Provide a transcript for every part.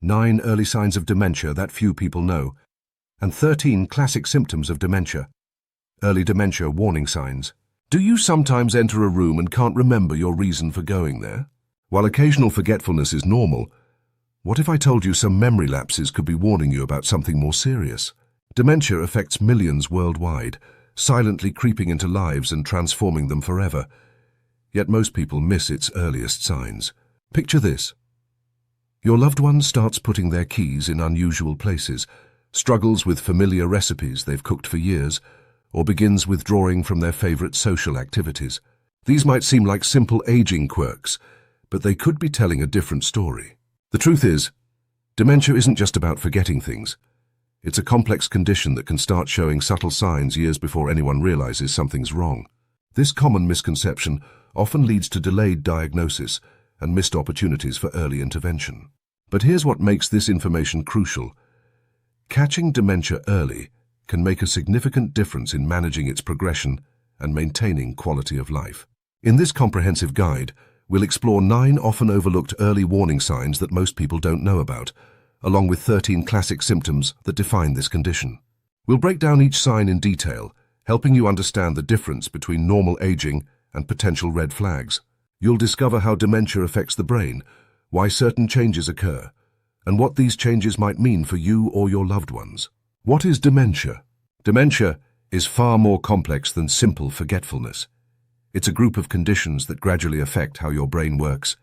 9 early signs of dementia that few people know, and 13 classic symptoms of dementia. Early dementia warning signs. Do you sometimes enter a room and can't remember your reason for going there? While occasional forgetfulness is normal, what if I told you some memory lapses could be warning you about something more serious? Dementia affects millions worldwide, silently creeping into lives and transforming them forever. Yet most people miss its earliest signs. Picture this. Your loved one starts putting their keys in unusual places, struggles with familiar recipes they've cooked for years, or begins withdrawing from their favorite social activities. These might seem like simple aging quirks, but they could be telling a different story. The truth is, dementia isn't just about forgetting things. It's a complex condition that can start showing subtle signs years before anyone realizes something's wrong. This common misconception often leads to delayed diagnosis and missed opportunities for early intervention. But here's what makes this information crucial. Catching dementia early can make a significant difference in managing its progression and maintaining quality of life. In this comprehensive guide, we'll explore 9 often overlooked early warning signs that most people don't know about, along with 13 classic symptoms that define this condition. We'll break down each sign in detail, helping you understand the difference between normal aging and potential red flags. You'll discover how dementia affects the brain, why certain changes occur, and what these changes might mean for you or your loved ones. What is dementia? Dementia is far more complex than simple forgetfulness. It's a group of conditions that gradually affect how your brain works,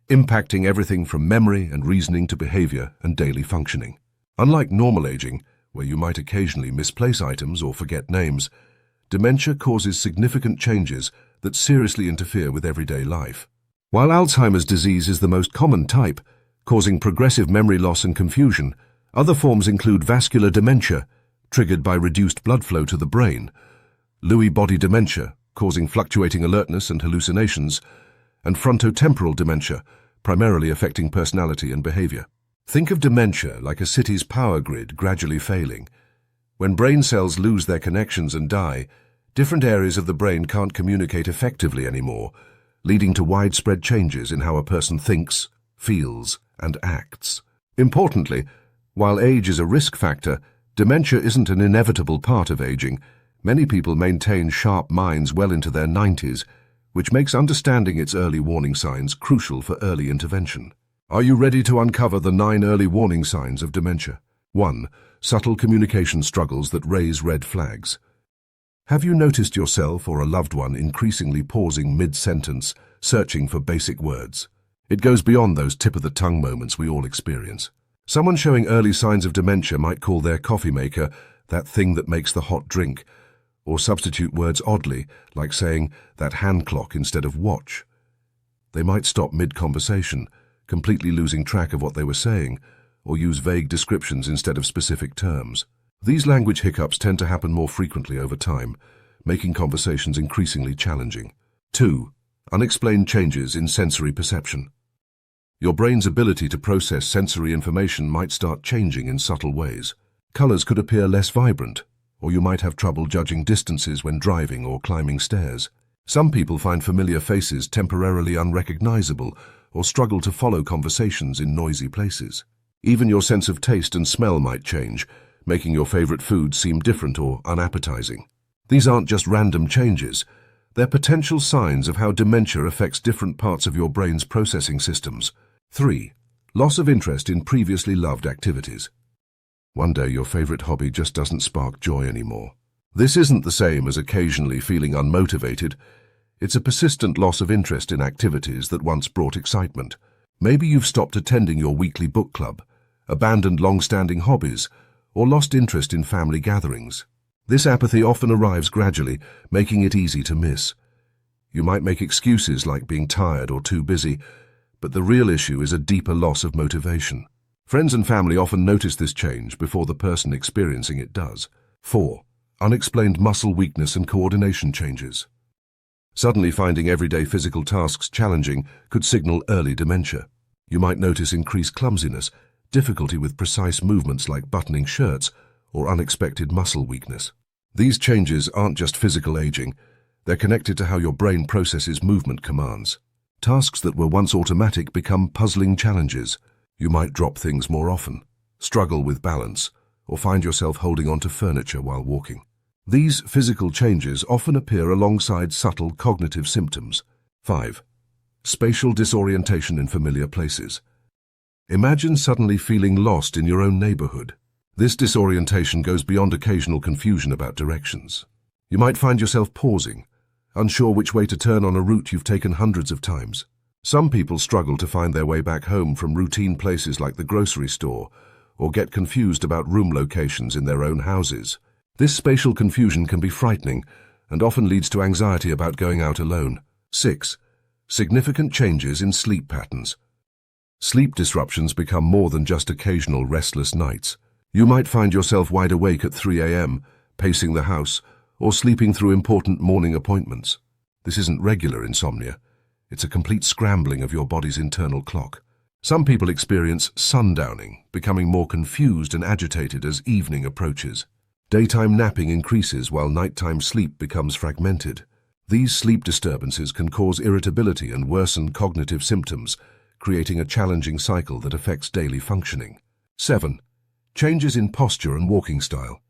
impacting everything from memory and reasoning to behavior and daily functioning. Unlike normal aging, where you might occasionally misplace items or forget names, dementia causes significant changes that seriously interfere with everyday life. While Alzheimer's disease is the most common type, causing progressive memory loss and confusion, other forms include vascular dementia, triggered by reduced blood flow to the brain, Lewy body dementia, causing fluctuating alertness and hallucinations, and frontotemporal dementia, primarily affecting personality and behavior. Think of dementia like a city's power grid gradually failing. When brain cells lose their connections and die, different areas of the brain can't communicate effectively anymore, leading to widespread changes in how a person thinks, feels, and acts. Importantly, while age is a risk factor, dementia isn't an inevitable part of aging. Many people maintain sharp minds well into their 90s, which makes understanding its early warning signs crucial for early intervention. Are you ready to uncover the 9 early warning signs of dementia? 1. Subtle communication struggles that raise red flags. Have you noticed yourself or a loved one increasingly pausing mid-sentence, searching for basic words? It goes beyond those tip-of-the-tongue moments we all experience. Someone showing early signs of dementia might call their coffee maker that thing that makes the hot drink, or substitute words oddly, like saying that hand clock instead of watch. They might stop mid-conversation, completely losing track of what they were saying, or use vague descriptions instead of specific terms. These language hiccups tend to happen more frequently over time, making conversations increasingly challenging. 2. Unexplained changes in sensory perception. Your brain's ability to process sensory information might start changing in subtle ways. Colors could appear less vibrant, or you might have trouble judging distances when driving or climbing stairs. Some people find familiar faces temporarily unrecognizable or struggle to follow conversations in noisy places. Even your sense of taste and smell might change, making your favorite food seem different or unappetizing. These aren't just random changes. They're potential signs of how dementia affects different parts of your brain's processing systems. 3. Loss of interest in previously loved activities. One day your favorite hobby just doesn't spark joy anymore. This isn't the same as occasionally feeling unmotivated. It's a persistent loss of interest in activities that once brought excitement. Maybe you've stopped attending your weekly book club, abandoned long-standing hobbies, or lost interest in family gatherings. This apathy often arrives gradually, making it easy to miss. You might make excuses like being tired or too busy, but the real issue is a deeper loss of motivation. Friends and family often notice this change before the person experiencing it does. 4. Unexplained muscle weakness and coordination changes. Suddenly finding everyday physical tasks challenging could signal early dementia. You might notice increased clumsiness, difficulty with precise movements like buttoning shirts, or unexpected muscle weakness. These changes aren't just physical aging, they're connected to how your brain processes movement commands. Tasks that were once automatic become puzzling challenges. You might drop things more often, struggle with balance, or find yourself holding onto furniture while walking. These physical changes often appear alongside subtle cognitive symptoms. 5. Spatial disorientation in familiar places. Imagine suddenly feeling lost in your own neighborhood. This disorientation goes beyond occasional confusion about directions. You might find yourself pausing, unsure which way to turn on a route you've taken hundreds of times. Some people struggle to find their way back home from routine places like the grocery store, or get confused about room locations in their own houses. This spatial confusion can be frightening and often leads to anxiety about going out alone. 6. Significant changes in sleep patterns. Sleep disruptions become more than just occasional restless nights. You might find yourself wide awake at 3 a.m., pacing the house, or sleeping through important morning appointments. This isn't regular insomnia. It's a complete scrambling of your body's internal clock. Some people experience sundowning, becoming more confused and agitated as evening approaches. Daytime napping increases while nighttime sleep becomes fragmented. These sleep disturbances can cause irritability and worsen cognitive symptoms, creating a challenging cycle that affects daily functioning. 7. Changes in posture and walking style.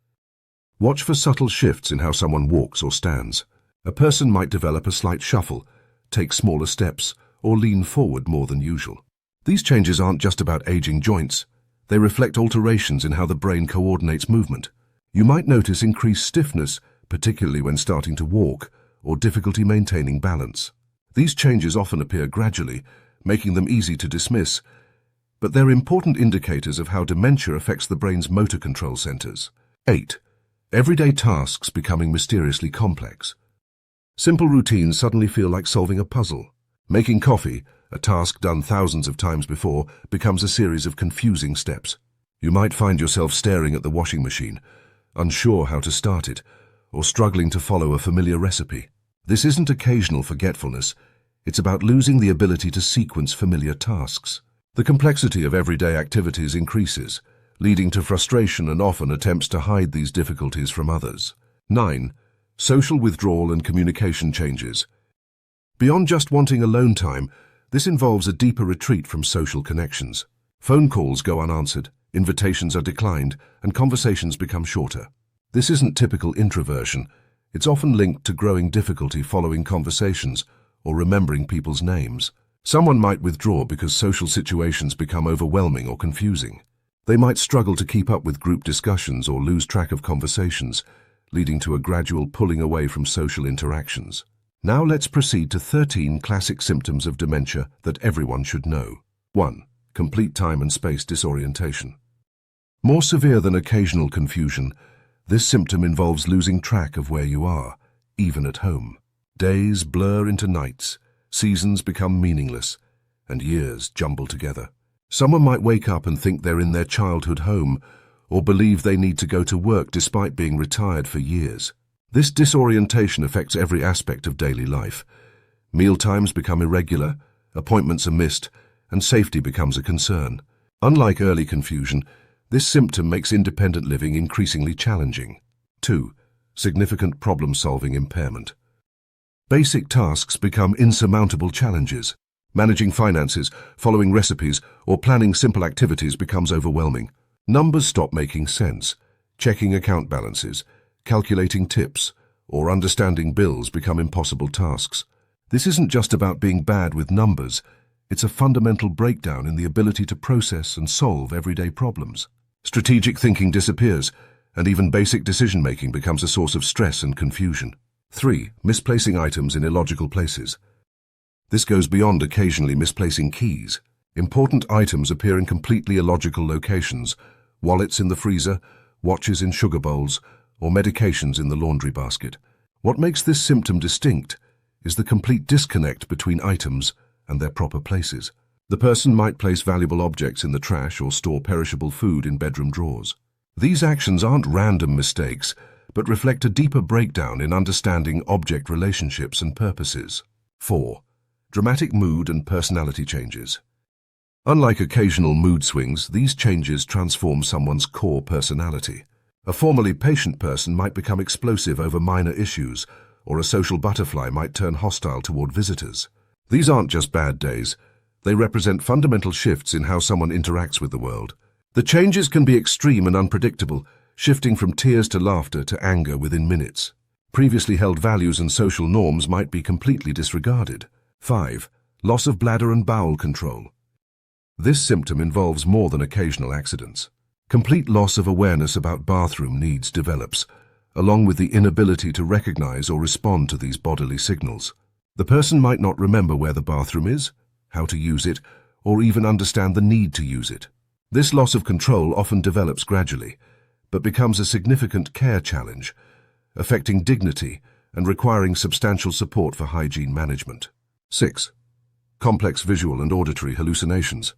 Watch for subtle shifts in how someone walks or stands. A person might develop a slight shuffle, take smaller steps, or lean forward more than usual. These changes aren't just about aging joints. They reflect alterations in how the brain coordinates movement. You might notice increased stiffness, particularly when starting to walk, or difficulty maintaining balance. These changes often appear gradually, making them easy to dismiss, but they're important indicators of how dementia affects the brain's motor control centers. 8. Everyday tasks becoming mysteriously complex. Simple routines suddenly feel like solving a puzzle. Making coffee, a task done thousands of times before, becomes a series of confusing steps. You might find yourself staring at the washing machine, unsure how to start it, or struggling to follow a familiar recipe. This isn't occasional forgetfulness. It's about losing the ability to sequence familiar tasks. The complexity of everyday activities increases, leading to frustration and often attempts to hide these difficulties from others. 9. Social withdrawal and communication changes. Beyond just wanting alone time, this involves a deeper retreat from social connections. Phone calls go unanswered, invitations are declined, and conversations become shorter. This isn't typical introversion. It's often linked to growing difficulty following conversations or remembering people's names. Someone might withdraw because social situations become overwhelming or confusing. They might struggle to keep up with group discussions or lose track of conversations, leading to a gradual pulling away from social interactions. Now let's proceed to 13 classic symptoms of dementia that everyone should know. 1. Complete time and space disorientation. More severe than occasional confusion, this symptom involves losing track of where you are, even at home. Days blur into nights, seasons become meaningless, and years jumble together. Someone might wake up and think they're in their childhood home, or believe they need to go to work despite being retired for years. This disorientation affects every aspect of daily life. Mealtimes become irregular, appointments are missed, and safety becomes a concern. Unlike early confusion, this symptom makes independent living increasingly challenging. 2. Significant problem-solving impairment. Basic tasks become insurmountable challenges. Managing finances, following recipes, or planning simple activities becomes overwhelming. Numbers stop making sense. Checking account balances, calculating tips, or understanding bills become impossible tasks. This isn't just about being bad with numbers. It's a fundamental breakdown in the ability to process and solve everyday problems. Strategic thinking disappears, and even basic decision-making becomes a source of stress and confusion. 3. Misplacing items in illogical places. This goes beyond occasionally misplacing keys. Important items appear in completely illogical locations: wallets in the freezer, watches in sugar bowls, or medications in the laundry basket. What makes this symptom distinct is the complete disconnect between items and their proper places. The person might place valuable objects in the trash or store perishable food in bedroom drawers. These actions aren't random mistakes, but reflect a deeper breakdown in understanding object relationships and purposes. 4. Dramatic mood and personality changes. Unlike occasional mood swings, these changes transform someone's core personality. A formerly patient person might become explosive over minor issues, or a social butterfly might turn hostile toward visitors. These aren't just bad days. They represent fundamental shifts in how someone interacts with the world. The changes can be extreme and unpredictable, shifting from tears to laughter to anger within minutes. Previously held values and social norms might be completely disregarded. 5. Loss of bladder and bowel control. This symptom involves more than occasional accidents. Complete loss of awareness about bathroom needs develops, along with the inability to recognize or respond to these bodily signals. The person might not remember where the bathroom is, how to use it, or even understand the need to use it. This loss of control often develops gradually, but becomes a significant care challenge, affecting dignity and requiring substantial support for hygiene management. 6. Complex visual and auditory hallucinations.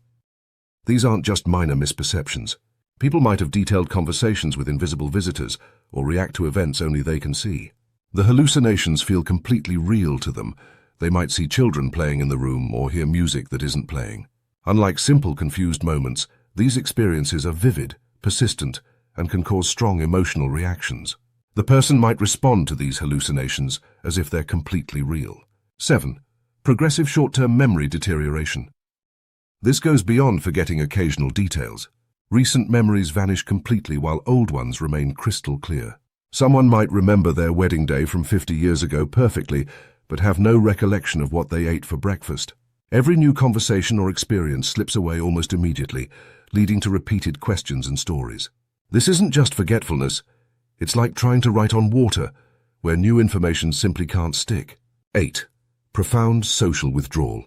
These aren't just minor misperceptions. People might have detailed conversations with invisible visitors or react to events only they can see. The hallucinations feel completely real to them. They might see children playing in the room or hear music that isn't playing. Unlike simple confused moments, these experiences are vivid, persistent, and can cause strong emotional reactions. The person might respond to these hallucinations as if they're completely real. 7. Progressive short-term memory deterioration. This goes beyond forgetting occasional details. Recent memories vanish completely while old ones remain crystal clear. Someone might remember their wedding day from 50 years ago perfectly, but have no recollection of what they ate for breakfast. Every new conversation or experience slips away almost immediately, leading to repeated questions and stories. This isn't just forgetfulness. It's like trying to write on water, where new information simply can't stick. 8. Profound social withdrawal.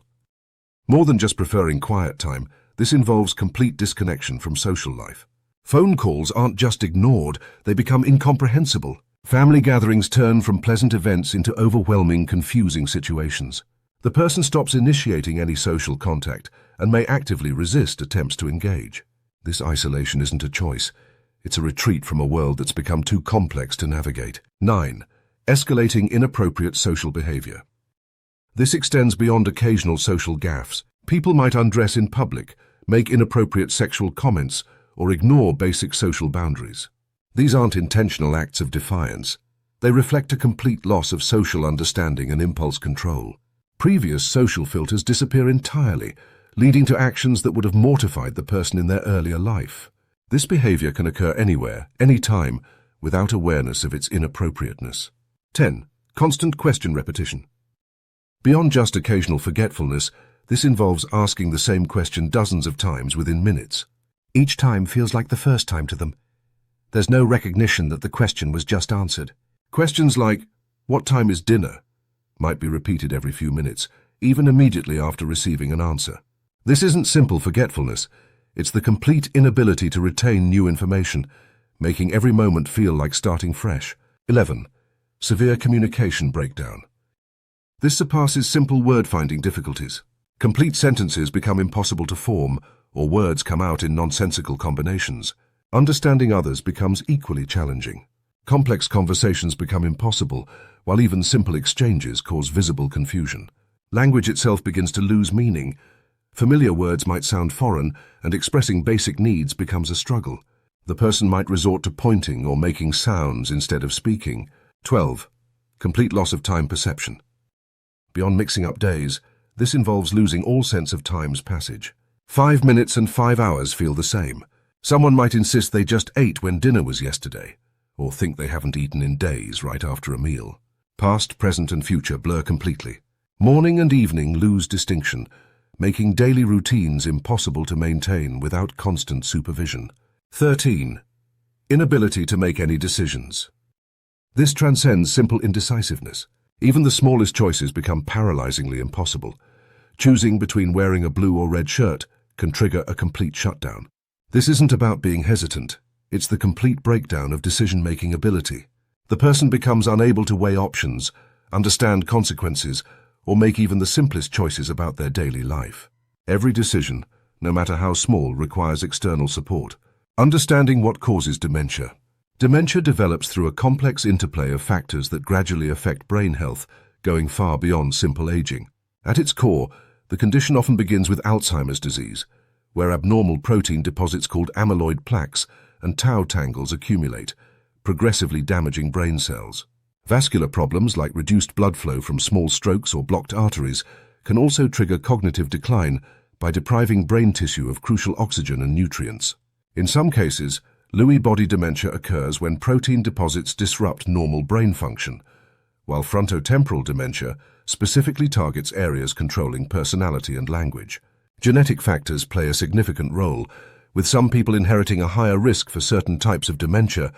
More than just preferring quiet time, this involves complete disconnection from social life. Phone calls aren't just ignored, they become incomprehensible. Family gatherings turn from pleasant events into overwhelming, confusing situations. The person stops initiating any social contact and may actively resist attempts to engage. This isolation isn't a choice. It's a retreat from a world that's become too complex to navigate. 9. Escalating inappropriate social behavior. This extends beyond occasional social gaffes. People might undress in public, make inappropriate sexual comments, or ignore basic social boundaries. These aren't intentional acts of defiance. They reflect a complete loss of social understanding and impulse control. Previous social filters disappear entirely, leading to actions that would have mortified the person in their earlier life. This behavior can occur anywhere, anytime, without awareness of its inappropriateness. 10. Constant question repetition. Beyond just occasional forgetfulness, this involves asking the same question dozens of times within minutes. Each time feels like the first time to them. There's no recognition that the question was just answered. Questions like, "What time is dinner?" might be repeated every few minutes, even immediately after receiving an answer. This isn't simple forgetfulness. It's the complete inability to retain new information, making every moment feel like starting fresh. 11. Severe communication breakdown. This surpasses simple word-finding difficulties. Complete sentences become impossible to form, or words come out in nonsensical combinations. Understanding others becomes equally challenging. Complex conversations become impossible, while even simple exchanges cause visible confusion. Language itself begins to lose meaning. Familiar words might sound foreign, and expressing basic needs becomes a struggle. The person might resort to pointing or making sounds instead of speaking. 12. Complete loss of time perception. Beyond mixing up days, this involves losing all sense of time's passage. 5 minutes and 5 hours feel the same. Someone might insist they just ate when dinner was yesterday, or think they haven't eaten in days right after a meal. Past, present, and future blur completely. Morning and evening lose distinction, making daily routines impossible to maintain without constant supervision. 13. Inability to make any decisions. This transcends simple indecisiveness. Even the smallest choices become paralyzingly impossible. Choosing between wearing a blue or red shirt can trigger a complete shutdown. This isn't about being hesitant. It's the complete breakdown of decision-making ability. The person becomes unable to weigh options, understand consequences, or make even the simplest choices about their daily life. Every decision, no matter how small, requires external support. Understanding what causes dementia. Dementia develops through a complex interplay of factors that gradually affect brain health, going far beyond simple aging. At its core, the condition often begins with Alzheimer's disease, where abnormal protein deposits called amyloid plaques and tau tangles accumulate, progressively damaging brain cells. Vascular problems like reduced blood flow from small strokes or blocked arteries can also trigger cognitive decline, by depriving brain tissue of crucial oxygen and nutrients. In some cases, Lewy body dementia occurs when protein deposits disrupt normal brain function, while frontotemporal dementia specifically targets areas controlling personality and language. Genetic factors play a significant role, with some people inheriting a higher risk for certain types of dementia,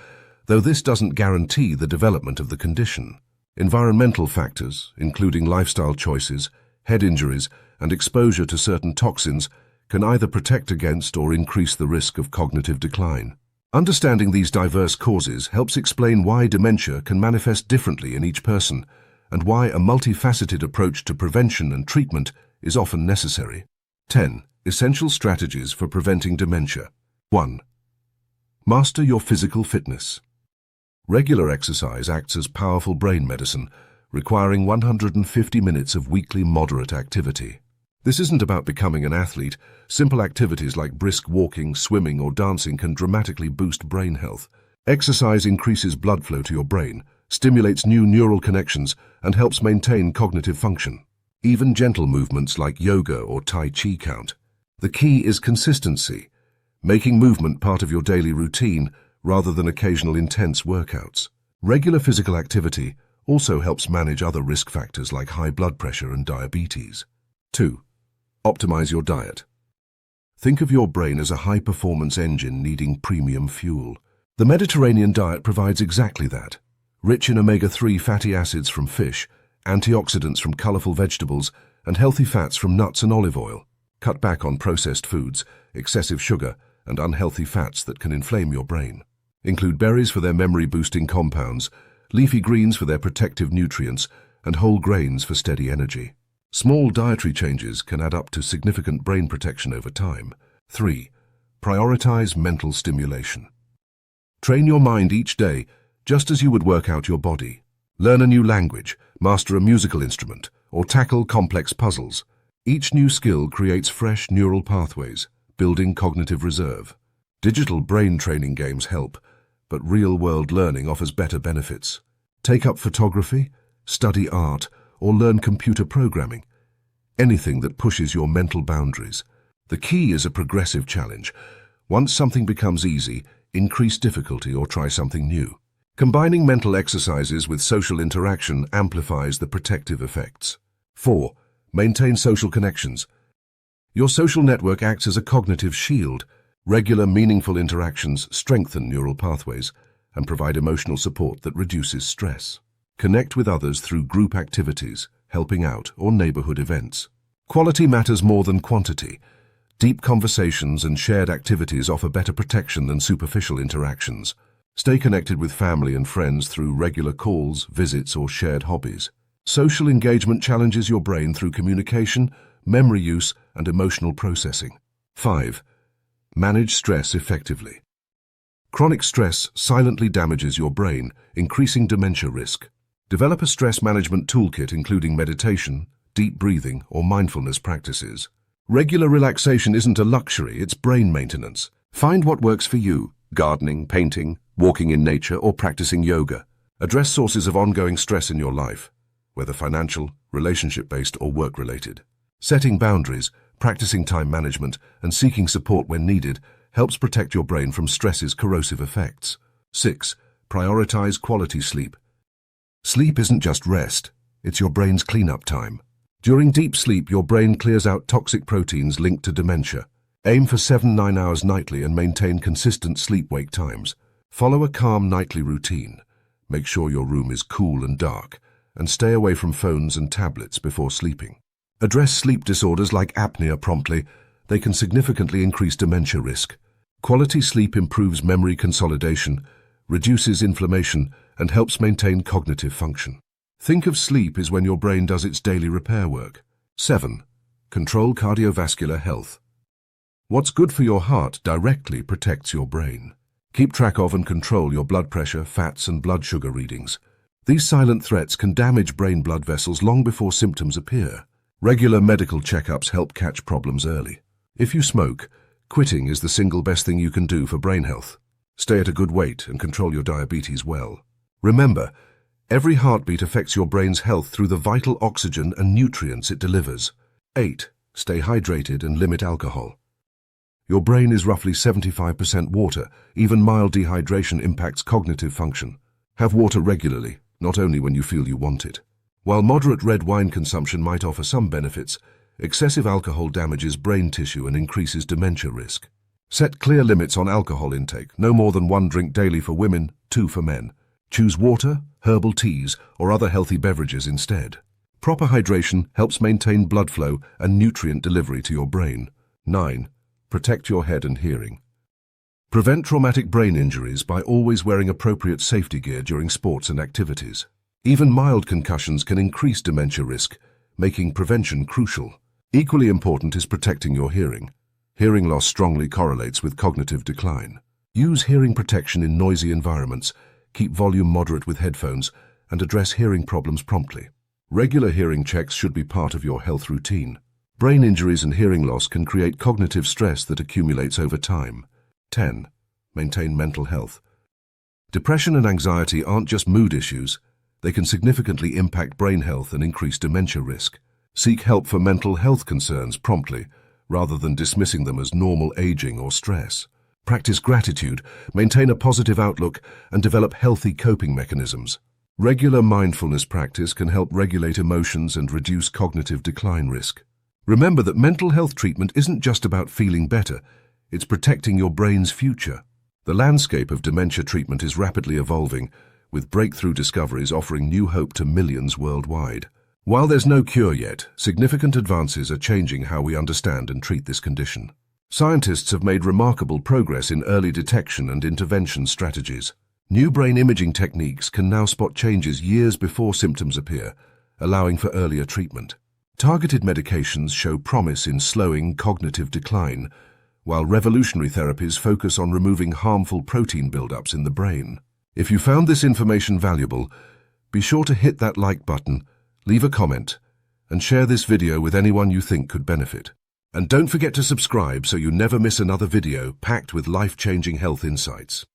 though this doesn't guarantee the development of the condition. Environmental factors, including lifestyle choices, head injuries, and exposure to certain toxins, can either protect against or increase the risk of cognitive decline. Understanding these diverse causes helps explain why dementia can manifest differently in each person, and why a multifaceted approach to prevention and treatment is often necessary. 10. Essential strategies for preventing dementia. 1. Master your physical fitness. Regular exercise acts as powerful brain medicine, requiring 150 minutes of weekly moderate activity. This isn't about becoming an athlete. Simple activities like brisk walking, swimming, or dancing can dramatically boost brain health. Exercise increases blood flow to your brain, stimulates new neural connections, and helps maintain cognitive function. Even gentle movements like yoga or Tai Chi count. The key is consistency, making movement part of your daily routine rather than occasional intense workouts. Regular physical activity also helps manage other risk factors like high blood pressure and diabetes. 2. Optimize your diet. Think of your brain as a high-performance engine needing premium fuel. The Mediterranean diet provides exactly that. Rich in omega-3 fatty acids from fish, antioxidants from colorful vegetables, and healthy fats from nuts and olive oil. Cut back on processed foods, excessive sugar, and unhealthy fats that can inflame your brain. Include berries for their memory-boosting compounds, leafy greens for their protective nutrients, and whole grains for steady energy. Small dietary changes can add up to significant brain protection over time. 3. Prioritize mental stimulation. Train your mind each day, just as you would work out your body. Learn a new language, master a musical instrument, or tackle complex puzzles. Each new skill creates fresh neural pathways, building cognitive reserve. Digital brain training games help, but real-world learning offers better benefits. Take up photography, study art, or learn computer programming. Anything that pushes your mental boundaries. The key is a progressive challenge. Once something becomes easy, increase difficulty or try something new. Combining mental exercises with social interaction amplifies the protective effects. 4. Maintain social connections. Your social network acts as a cognitive shield. Regular, meaningful interactions strengthen neural pathways and provide emotional support that reduces stress. Connect with others through group activities, helping out, or neighborhood events. Quality matters more than quantity. Deep conversations and shared activities offer better protection than superficial interactions. Stay connected with family and friends through regular calls, visits, or shared hobbies. Social engagement challenges your brain through communication, memory use, and emotional processing. 5. Manage stress effectively. Chronic stress silently damages your brain, increasing dementia risk. Develop a stress management toolkit including meditation, deep breathing, or mindfulness practices. Regular relaxation isn't a luxury, it's brain maintenance. Find what works for you: gardening, painting, walking in nature, or practicing yoga. Address sources of ongoing stress in your life, whether financial, relationship-based, or work-related. Setting boundaries, practicing time management, and seeking support when needed helps protect your brain from stress's corrosive effects. 6. Prioritize quality sleep. Sleep isn't just rest, it's your brain's cleanup time. During deep sleep, your brain clears out toxic proteins linked to dementia. Aim for 7-9 hours nightly and maintain consistent sleep-wake times. Follow a calm nightly routine. Make sure your room is cool and dark, and stay away from phones and tablets before sleeping. Address sleep disorders like apnea promptly. They can significantly increase dementia risk. Quality sleep improves memory consolidation, reduces inflammation, and helps maintain cognitive function. Think of sleep as when your brain does its daily repair work. 7. Control cardiovascular health. What's good for your heart directly protects your brain. Keep track of and control your blood pressure, fats, and blood sugar readings. These silent threats can damage brain blood vessels long before symptoms appear. Regular medical checkups help catch problems early. If you smoke, quitting is the single best thing you can do for brain health. Stay at a good weight and control your diabetes well. Remember, every heartbeat affects your brain's health through the vital oxygen and nutrients it delivers. 8. Stay hydrated and limit alcohol. Your brain is roughly 75% water. Even mild dehydration impacts cognitive function. Have water regularly, not only when you feel you want it. While moderate red wine consumption might offer some benefits, excessive alcohol damages brain tissue and increases dementia risk. Set clear limits on alcohol intake, no more than 1 drink daily for women, 2 for men. Choose water, herbal teas, or other healthy beverages instead. Proper hydration helps maintain blood flow and nutrient delivery to your brain. 9. Protect your head and hearing. Prevent traumatic brain injuries by always wearing appropriate safety gear during sports and activities. Even mild concussions can increase dementia risk, making prevention crucial. Equally important is protecting your hearing. Hearing loss strongly correlates with cognitive decline. Use hearing protection in noisy environments, keep volume moderate with headphones, and address hearing problems promptly. Regular hearing checks should be part of your health routine. Brain injuries and hearing loss can create cognitive stress that accumulates over time. 10. Maintain mental health. Depression and anxiety aren't just mood issues. They can significantly impact brain health and increase dementia risk. Seek help for mental health concerns promptly, rather than dismissing them as normal aging or stress. Practice gratitude, maintain a positive outlook, and develop healthy coping mechanisms. Regular mindfulness practice can help regulate emotions and reduce cognitive decline risk. Remember that mental health treatment isn't just about feeling better, it's protecting your brain's future. The landscape of dementia treatment is rapidly evolving, with breakthrough discoveries offering new hope to millions worldwide. While there's no cure yet, significant advances are changing how we understand and treat this condition. Scientists have made remarkable progress in early detection and intervention strategies. New brain imaging techniques can now spot changes years before symptoms appear, allowing for earlier treatment. Targeted medications show promise in slowing cognitive decline, while revolutionary therapies focus on removing harmful protein buildups in the brain. If you found this information valuable, be sure to hit that like button, leave a comment, and share this video with anyone you think could benefit. And don't forget to subscribe so you never miss another video packed with life-changing health insights.